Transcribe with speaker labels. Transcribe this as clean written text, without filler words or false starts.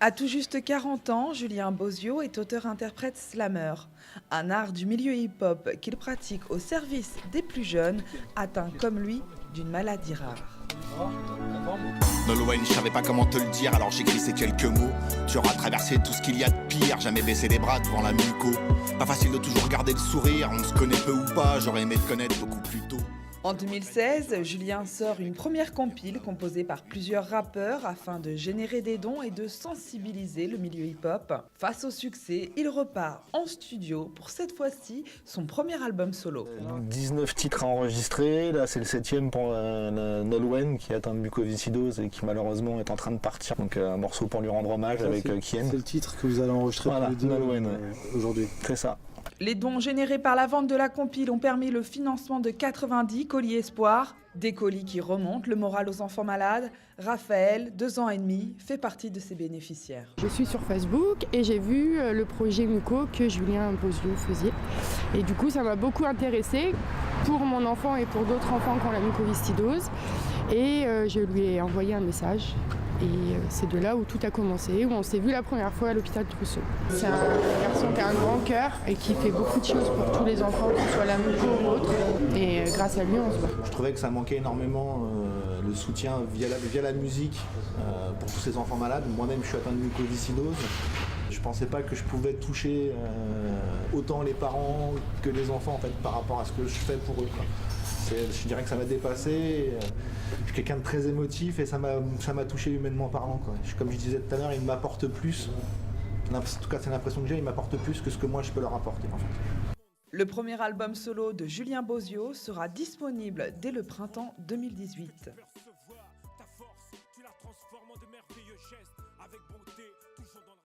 Speaker 1: À tout juste 40 ans, Julien Bozio est auteur-interprète slammer, un art du milieu hip-hop qu'il pratique au service des plus jeunes, atteints comme lui d'une maladie rare.
Speaker 2: Nolwenn, je savais pas comment te le dire, alors j'écris ces quelques mots. Tu auras traversé tout ce qu'il y a de pire, jamais baissé les bras devant la muco. Pas facile de toujours garder le sourire, on se connaît peu ou pas, j'aurais aimé te connaître beaucoup plus tôt.
Speaker 1: En 2016, Julien sort une première compile composée par plusieurs rappeurs afin de générer des dons et de sensibiliser le milieu hip-hop. Face au succès, il repart en studio pour cette fois-ci son premier album solo.
Speaker 3: 19 titres à enregistrer, là c'est le 7e pour Nolwenn qui est atteint de mucoviscidose et qui malheureusement est en train de partir. Donc un morceau pour lui rendre hommage avec Kien.
Speaker 4: C'est le titre que vous allez enregistrer
Speaker 3: Voilà,
Speaker 4: tous les deux
Speaker 3: Nolwenn,
Speaker 4: aujourd'hui.
Speaker 3: C'est ça.
Speaker 1: Les dons générés par la vente de la compile ont permis le financement de 90 colis espoirs, des colis qui remontent le moral aux enfants malades. Raphaël, 2 ans et demi, fait partie de ces bénéficiaires.
Speaker 5: Je suis sur Facebook et j'ai vu le projet Muco que Julien Bozio faisait. Et du coup, ça m'a beaucoup intéressée pour mon enfant et pour d'autres enfants qui ont la mucoviscidose. Et je lui ai envoyé un message. Et c'est de là où tout a commencé, où on s'est vu la première fois à l'hôpital Trousseau. C'est un garçon qui a un grand cœur et qui fait beaucoup de choses pour tous les enfants, que ce soit la muco ou autre. Et grâce à lui, on se bat.
Speaker 6: Je trouvais que ça manquait énormément le soutien via la musique pour tous ces enfants malades. Moi-même, je suis atteint de mucoviscidose. Je pensais pas que je pouvais toucher autant les parents que les enfants en fait, par rapport à ce que je fais pour eux, quoi. Je dirais que ça m'a dépassé. Je suis quelqu'un de très émotif et ça m'a touché humainement parlant, quoi. Comme je disais tout à l'heure, il m'apporte plus. En tout cas, c'est l'impression que j'ai, il m'apporte plus que ce que moi je peux leur apporter, en fait.
Speaker 1: Le premier album solo de Julien Bozio sera disponible dès le printemps 2018.